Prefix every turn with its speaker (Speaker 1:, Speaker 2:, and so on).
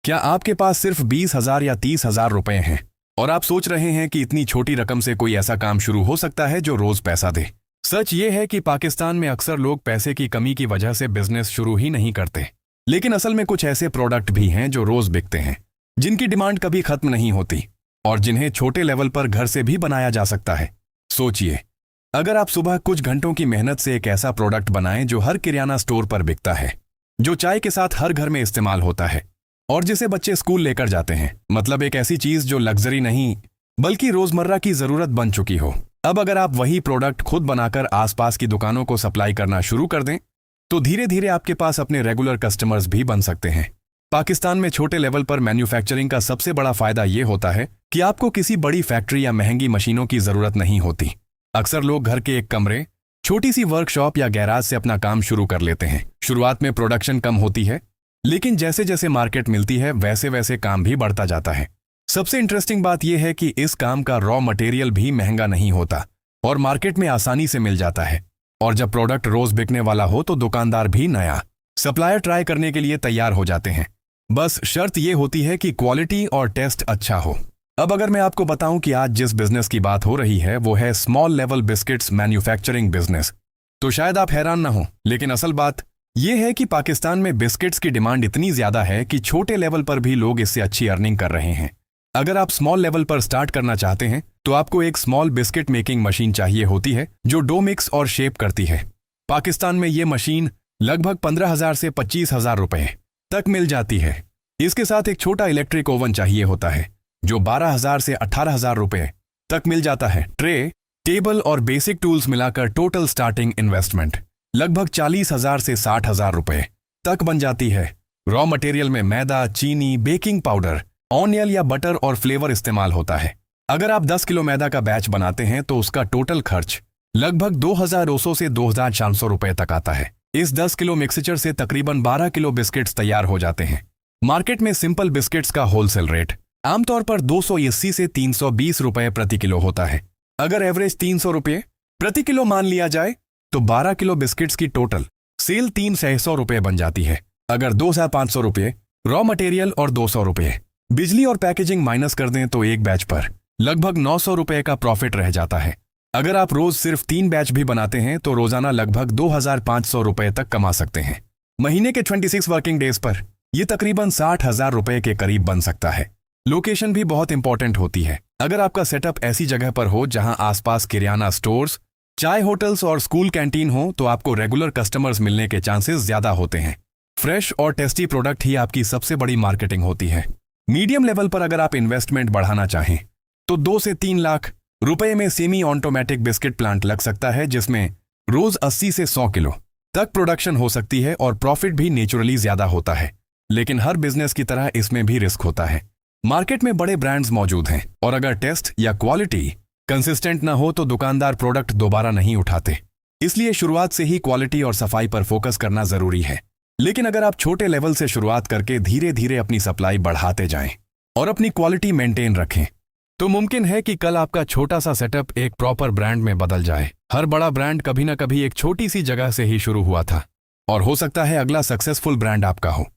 Speaker 1: क्या आपके पास सिर्फ 20,000 या 30,000 रुपए हैं और आप सोच रहे हैं कि इतनी छोटी रकम से कोई ऐसा काम शुरू हो सकता है जो रोज पैसा दे? सच ये है कि पाकिस्तान में अक्सर लोग पैसे की कमी की वजह से बिजनेस शुरू ही नहीं करते, लेकिन असल में कुछ ऐसे प्रोडक्ट भी हैं जो रोज बिकते हैं, जिनकी डिमांड कभी खत्म नहीं होती और जिन्हें छोटे लेवल पर घर से भी बनाया जा सकता है। सोचिए, अगर आप सुबह कुछ घंटों की मेहनत से एक ऐसा प्रोडक्ट बनाएं जो हर किराना स्टोर पर बिकता है, जो चाय के साथ हर घर में इस्तेमाल होता है और जिसे बच्चे स्कूल लेकर जाते हैं, मतलब एक ऐसी चीज जो लग्जरी नहीं बल्कि रोजमर्रा की जरूरत बन चुकी हो। अब अगर आप वही प्रोडक्ट खुद बनाकर आसपास की दुकानों को सप्लाई करना शुरू कर दें, तो धीरे धीरे आपके पास अपने रेगुलर कस्टमर्स भी बन सकते हैं। पाकिस्तान में छोटे लेवल पर मैन्युफैक्चरिंग का सबसे बड़ा फायदा ये होता है कि आपको किसी बड़ी फैक्ट्री या महंगी मशीनों की जरूरत नहीं होती। अक्सर लोग घर के एक कमरे, छोटी सी वर्कशॉप या गैराज से अपना काम शुरू कर लेते हैं। शुरुआत में प्रोडक्शन कम होती है, लेकिन जैसे जैसे मार्केट मिलती है वैसे वैसे काम भी बढ़ता जाता है। सबसे इंटरेस्टिंग बात यह है कि इस काम का रॉ मटेरियल भी महंगा नहीं होता और मार्केट में आसानी से मिल जाता है। और जब प्रोडक्ट रोज बिकने वाला हो तो दुकानदार भी नया सप्लायर ट्राई करने के लिए तैयार हो जाते हैं। बस शर्त यह होती है कि क्वालिटी और टेस्ट अच्छा हो। अब अगर मैं आपको बताऊं कि आज जिस बिजनेस की बात हो रही है वो है small level biscuits manufacturing business, तो शायद आप हैरान ना हो, लेकिन असल बात यह है कि पाकिस्तान में बिस्किट्स की डिमांड इतनी ज्यादा है कि छोटे लेवल पर भी लोग इससे अच्छी अर्निंग कर रहे हैं। अगर आप स्मॉल लेवल पर स्टार्ट करना चाहते हैं तो आपको एक स्मॉल बिस्किट मेकिंग मशीन चाहिए होती है जो डो मिक्स और शेप करती है। पाकिस्तान में ये मशीन लगभग 15,000 से 25,000 रुपए तक मिल जाती है। इसके साथ एक छोटा इलेक्ट्रिक ओवन चाहिए होता है जो 12,000 से 18,000 रुपए तक मिल जाता है। ट्रे, टेबल और बेसिक टूल्स मिलाकर टोटल स्टार्टिंग इन्वेस्टमेंट लगभग 40,000 से 60,000 रुपए तक बन जाती है। रॉ मटेरियल में मैदा, चीनी, बेकिंग पाउडर, ऑनियल या बटर और फ्लेवर इस्तेमाल होता है। अगर आप 10 किलो मैदा का बैच बनाते हैं तो उसका टोटल खर्च लगभग 2,200 से 2,400 रुपए तक आता है। इस 10 किलो मिक्सचर से तकरीबन 12 किलो बिस्किट्स तैयार हो जाते हैं। मार्केट में सिंपल बिस्किट्स का होलसेल रेट आमतौर पर 280 से 320 रुपए प्रति किलो होता है। अगर एवरेज 300 रुपए प्रति किलो मान लिया जाए तो 12 किलो बिस्किट्स की टोटल सेल 300 रुपए बन जाती है। अगर 2,500 रुपए रॉ मटेरियल और 200 रुपए बिजली और पैकेजिंग माइनस कर दें तो एक बैच पर लगभग 900 रुपए का प्रॉफिट रह जाता है। अगर आप रोज सिर्फ 3 बैच भी बनाते हैं तो रोजाना लगभग 2,500 रुपए तक कमा सकते हैं। महीने के 26 वर्किंग डेज पर यह तकरीबन 60,000 रुपए के करीब बन सकता है। लोकेशन भी बहुत इंपॉर्टेंट होती है। अगर आपका सेटअप ऐसी जगह पर हो जहां आसपास किराना स्टोर्स, चाय होटल्स और स्कूल कैंटीन हो तो आपको रेगुलर कस्टमर्स मिलने के चांसेस ज्यादा होते हैं। फ्रेश और टेस्टी प्रोडक्ट ही आपकी सबसे बड़ी मार्केटिंग होती है। मीडियम लेवल पर अगर आप इन्वेस्टमेंट बढ़ाना चाहें तो 2 से 3 लाख रुपए में सेमी ऑटोमेटिक बिस्किट प्लांट लग सकता है, जिसमें रोज 80 से 100 किलो तक प्रोडक्शन हो सकती है और प्रॉफिट भी नेचुरली ज्यादा होता है। लेकिन हर बिजनेस की तरह इसमें भी रिस्क होता है। मार्केट में बड़े ब्रांड्स मौजूद हैं और अगर टेस्ट या क्वालिटी कंसिस्टेंट ना हो तो दुकानदार प्रोडक्ट दोबारा नहीं उठाते। इसलिए शुरुआत से ही क्वालिटी और सफाई पर फोकस करना जरूरी है। लेकिन अगर आप छोटे लेवल से शुरुआत करके धीरे धीरे अपनी सप्लाई बढ़ाते जाएं और अपनी क्वालिटी मेंटेन रखें तो मुमकिन है कि कल आपका छोटा सा सेटअप एक प्रॉपर ब्रांड में बदल जाए। हर बड़ा ब्रांड कभी ना कभी एक छोटी सी जगह से ही शुरू हुआ था और हो सकता है अगला सक्सेसफुल ब्रांड आपका हो।